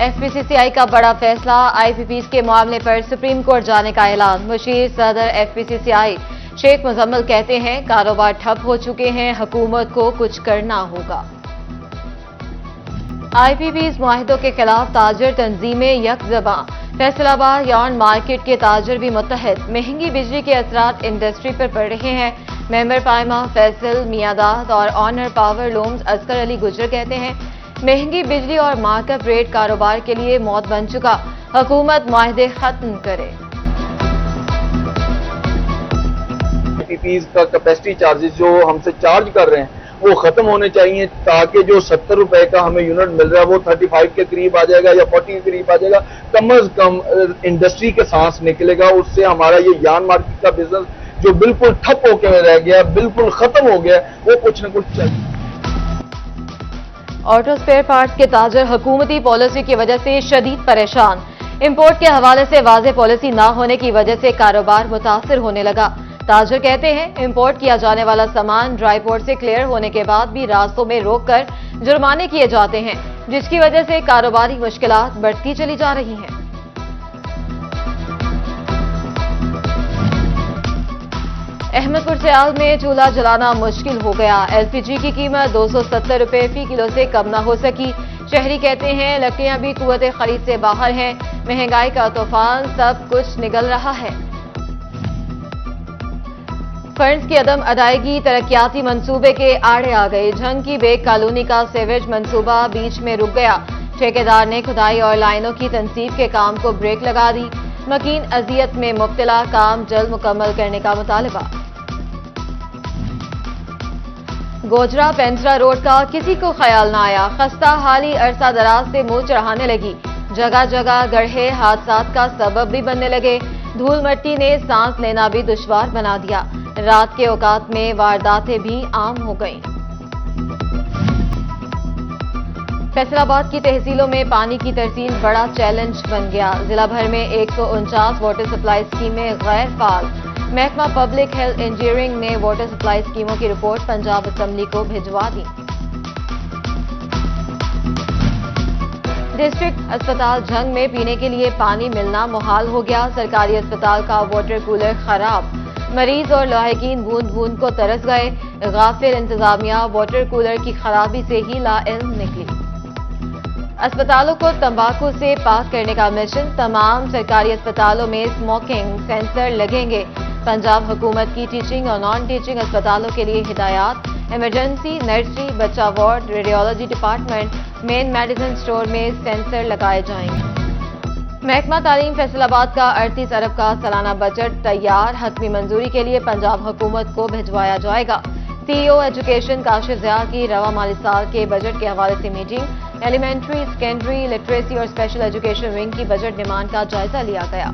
FPCCI का बड़ा फैसला, IPPs के मामले पर सुप्रीम कोर्ट जाने का ऐलान। मुशीर सदर FPCCI शेख मुजम्मिल कहते हैं कारोबार ठप हो चुके हैं, हुकूमत को कुछ करना होगा। IPPs मुआहिदों के खिलाफ ताजर तंजीमें यकजबां, फैसलाबाद यार्न मार्केट के ताजर भी मुत्तहद। महंगी बिजली के असरात इंडस्ट्री पर पड़ रहे हैं। मेंबर पायमा फैसल मियादाद और owner power looms Asghar Ali Gujjar कहते हैं महंगी बिजली और मार्कअप रेट कारोबार के लिए मौत बन चुका, हुकूमत मुआहदे खत्म करे। IPPs का कैपेसिटी चार्जेस जो हमसे चार्ज कर रहे हैं वो खत्म होने चाहिए, ताकि जो 70 रुपए का हमें यूनिट मिल रहा है वो 35 के करीब आ जाएगा या 40 के करीब आ जाएगा। कम अज कम इंडस्ट्री के सांस निकलेगा, उससे हमारा ये यार्न मार्केट का बिजनेस जो बिल्कुल ठप होकर रह गया, बिल्कुल खत्म हो गया, वो कुछ न कुछ चल। ऑटो स्पेयर पार्ट्स के ताजर हुकूमती पॉलिसी की वजह से शदीद परेशान। इंपोर्ट के हवाले से वाज़ेह पॉलिसी ना होने की वजह से कारोबार मुतासिर होने लगा। ताजर कहते हैं इंपोर्ट किया जाने वाला सामान ड्राई पोर्ट से क्लियर होने के बाद भी रास्तों में रोककर जुर्माने किए जाते हैं, जिसकी वजह से कारोबारी मुश्किलात बढ़ती चली जा रही हैं। अहमदपुर सियाल में चूल्हा जलाना मुश्किल हो गया। LPG की कीमत 270 रुपए फी किलो से कम न हो सकी। शहरी कहते हैं लकड़ियां भी कुव्वत खरीद से बाहर हैं, महंगाई का तूफान सब कुछ निगल रहा है। फंड्स की अदम अदायगी तरक्याती मंसूबे के आड़े आ गई। झंग की बेग कॉलोनी का सीवेज मंसूबा बीच में रुक गया। ठेकेदार ने खुदाई और लाइनों की तनसीब के काम को ब्रेक लगा दी। मकीन अजियत में मुब्तला, काम जल्द मुकम्मल करने का मुतालबा। गोजरा पेंसरा रोड का किसी को ख्याल न आया। खस्ता हाली अरसा दराज से मुंह चढ़ाने लगी। जगह जगह गड्ढे हादसात का सबब भी बनने लगे। धूल मट्टी ने सांस लेना भी दुश्वार बना दिया। रात के औकात में वारदातें भी आम हो गईं। फैसलाबाद की तहसीलों में पानी की तरसील बड़ा चैलेंज बन गया। जिला भर में 149 वाटर सप्लाई स्कीमें गैर फाल। महकमा पब्लिक हेल्थ इंजीनियरिंग ने वाटर सप्लाई स्कीमों की रिपोर्ट पंजाब असेंबली को भिजवा दी। डिस्ट्रिक्ट अस्पताल झंग में पीने के लिए पानी मिलना मुहाल हो गया। सरकारी अस्पताल का वाटर कूलर खराब, मरीज और लाहिकीन बूंद बूंद को तरस गए। गाफिल इंतजामिया वाटर कूलर की खराबी से ही लाइल्म निकली। अस्पतालों को तंबाकू से पाक करने का मिशन। तमाम सरकारी अस्पतालों में स्मोकिंग सेंसर लगेंगे। पंजाब हुकूमत की टीचिंग और नॉन टीचिंग अस्पतालों के लिए हिदायत। इमरजेंसी, नर्सरी, बच्चा ward, radiology department, main medicine store में सेंसर लगाए जाएंगे। महकमा तालीम फैसलाबाद का 38 अरब का सालाना बजट तैयार। हतमी मंजूरी के लिए पंजाब हुकूमत को भिजवाया जाएगा। CEO एजुकेशन काशिफ ज़िया की रवा माली साल के बजट के हवाले से मीटिंग। एलिमेंट्री, सेकेंडरी, लिटरेसी और स्पेशल एजुकेशन विंग की बजट डिमांड का जायजा लिया गया।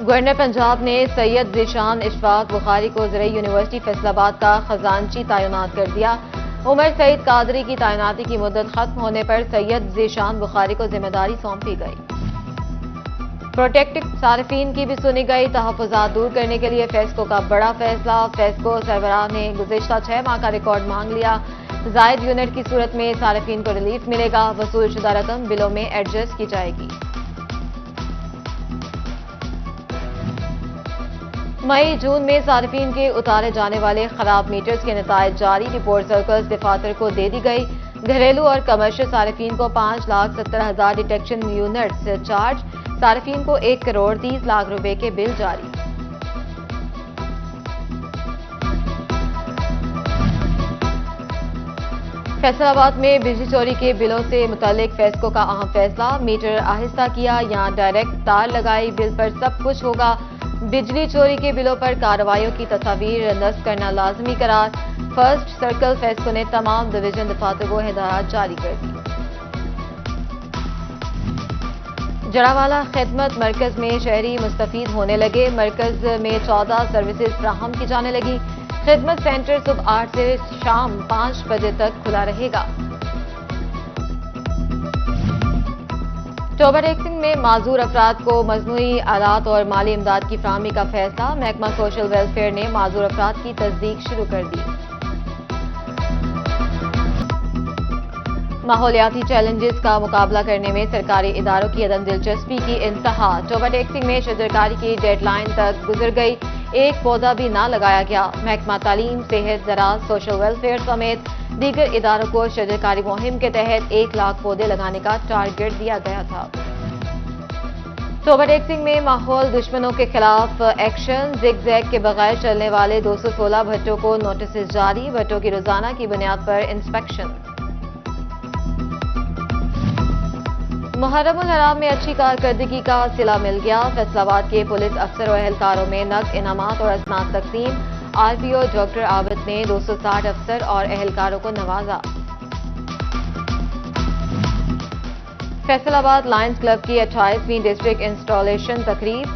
गवर्नर पंजाब ने सैयद ज़ीशान इशफाक बुखारी को ज़रई यूनिवर्सिटी फैसलाबाद का खजानची तैनात कर दिया। उमर सईद कादरी की तैनाती की मुद्दत खत्म होने पर सैयद ज़ीशान बुखारी को जिम्मेदारी सौंपी गई। प्रोटेक्टेड सार्फिन की भी सुनी गई। तहफ़्फ़ुज़ात दूर करने के लिए फेस्को का बड़ा फैसला। फेस्को सरबराह ने गुज़िश्ता 6 माह का रिकॉर्ड मांग लिया। ज़ायद यूनिट की सूरत में सार्फिन को रिलीफ मिलेगा। वसूल शुदा रकम बिलों में एडजस्ट की जाएगी। मई जून में सार्फिन के उतारे जाने वाले खराब मीटर्स के नतायज जारी। रिपोर्ट सर्कल्स दफातर को दे दी गई। घरेलू और कमर्शियल सार्फिन को 5,70,000 डिटेक्शन यूनिट्स चार्ज। सार्फिन को 1 करोड़ 30 लाख रुपए के बिल जारी। फैसलाबाद में बिजली चोरी के बिलों से मुतालिक फेस्को का अहम फैसला। मीटर आहिस्ता किया या डायरेक्ट तार लगाई, बिल पर सब कुछ होगा। बिजली चोरी के बिलों पर कार्रवाइयों की तस्वीर नस्ब करना लाजमी करार। फर्स्ट सर्कल फेस्को ने तमाम डिवीजन दफातर को हिदायत जारी कर दी। जड़ावाला खिदमत मरकज में शहरी मुस्तफीद होने लगे। मरकज में 14 सर्विसेज फ्राहम की जाने लगी। खिदमत सेंटर सुबह 8 से शाम 5 बजे तक खुला रहेगा। टोबर एक्सिंग में माजूर अफराद को मजमूई आलात और माली इमदाद की फराहमी का फैसला। महकमा सोशल वेलफेयर ने माजूर अफराद की तस्दीक शुरू कर दी। ماحولیاتی چیلنجز کا مقابلہ کرنے میں سرکاری اداروں کی عدم دلچسپی کی انتہا، ٹوبہ ٹیکسنگ میں شجرکاری کی ڈیڈ لائن تک گزر گئی، ایک پودا بھی نہ لگایا گیا۔ محکمہ تعلیم، صحت، زراعت، سوشل ویلفیئر سمیت دیگر اداروں کو شجرکاری مہم کے تحت 1 لاکھ پودے لگانے کا ٹارگٹ دیا گیا تھا۔ ٹوبہ ٹیکسنگ میں ماحول دشمنوں کے خلاف ایکشن، زگ زیگ کے بغیر چلنے والے 216 بھٹوں کو نوٹسز جاری، بھٹوں کی روزانہ کی بنیاد پر انسپیکشن۔ محرم الحرام میں اچھی کارکردگی کا صلہ مل گیا، فیصل آباد کے پولیس افسر و اہلکاروں میں نقد انعامات اور اسناد تقسیم، آر پی او ڈاکٹر عابد نے 260 افسر اور اہلکاروں کو نوازا۔ فیصل آباد لائنز کلب کی 28ویں ڈسٹرکٹ انسٹالیشن تقریب،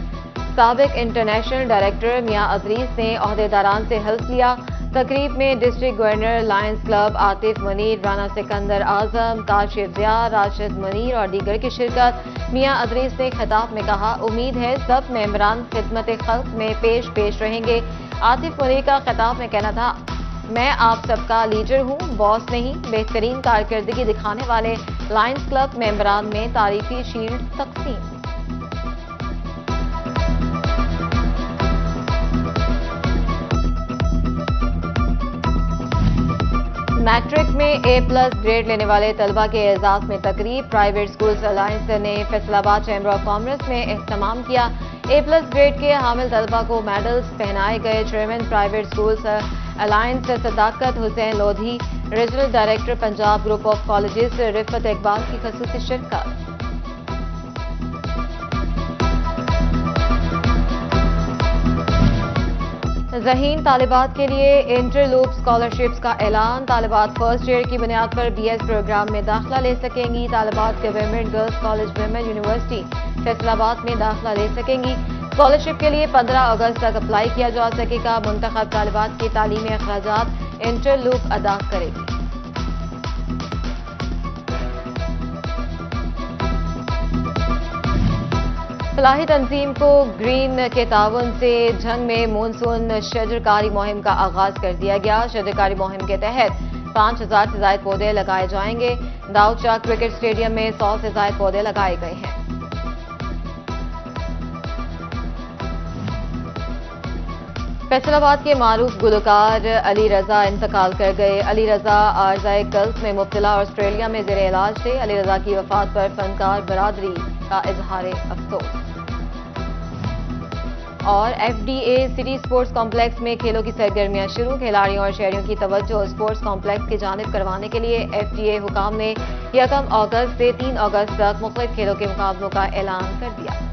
سابق انٹرنیشنل ڈائریکٹر میاں ادریس نے عہدیداران سے حلف لیا۔ تقریب میں district governor, Lions club, Atif Munir, Rana Sikandar Azam, Kashif Zia, Rashid Munir اور دیگر کی شرکت۔ میاں ادریس نے خطاب میں کہا، امید ہے سب ممبران خدمت خلق میں پیش رہیں گے۔ عاطف منیر کا خطاب میں کہنا تھا، میں آپ سب کا لیڈر ہوں، باس نہیں۔ بہترین کارکردگی دکھانے والے لائنز کلب ممبران میں تعریفی شیلڈ تقسیم۔ میٹرک میں A+ گریڈ لینے والے طلبہ کے اعزاز میں تقریب، پرائیویٹ سکولز الائنس نے فیصل آباد چیمبر آف کامرس میں اہتمام کیا۔ A+ گریڈ کے حامل طلبہ کو میڈلز پہنائے گئے۔ Chairman private schools alliance Sadaqat Hussain Lodhi, regional director Punjab group of colleges Riffat Iqbal کی خصوصی شرکت۔ ذہین طالبات کے لیے انٹر لوپ اسکالرشپس کا اعلان، طالبات فرسٹ ایئر کی بنیاد پر BS پروگرام میں داخلہ لے سکیں گی۔ طالبات government girls college women university Faisal آباد میں داخلہ لے سکیں گی۔ اسکالرشپ کے لیے 15 اگست تک اپلائی کیا جا سکے گا۔ منتخب طالبات کے تعلیمی اخراجات انٹر لوپ ادا کرے گی۔ فلاحی تنظیم کو گرین کے تعاون سے جھنگ میں مونسون شجرکاری مہم کا آغاز کر دیا گیا۔ شجرکاری مہم کے تحت 5000 سے زائد پودے لگائے جائیں گے۔ داؤد شاہ کرکٹ اسٹیڈیم میں 100 سے زائد پودے لگائے گئے ہیں۔ فیصل آباد کے معروف گلوکار علی رضا انتقال کر گئے۔ علی رضا عارضۂ قلب میں مبتلا اور آسٹریلیا میں زیر علاج تھے۔ علی رضا کی وفات پر فنکار برادری کا اظہار افسوس۔ اور FDA سٹی سپورٹس کمپلیکس میں کھیلوں کی سرگرمیاں شروع، کھلاڑیوں اور شہریوں کی توجہ سپورٹس کمپلیکس کی جانب کروانے کے لیے FDA حکام نے 1 اگست سے 3 اگست تک مختلف کھیلوں کے مقابلوں کا اعلان کر دیا۔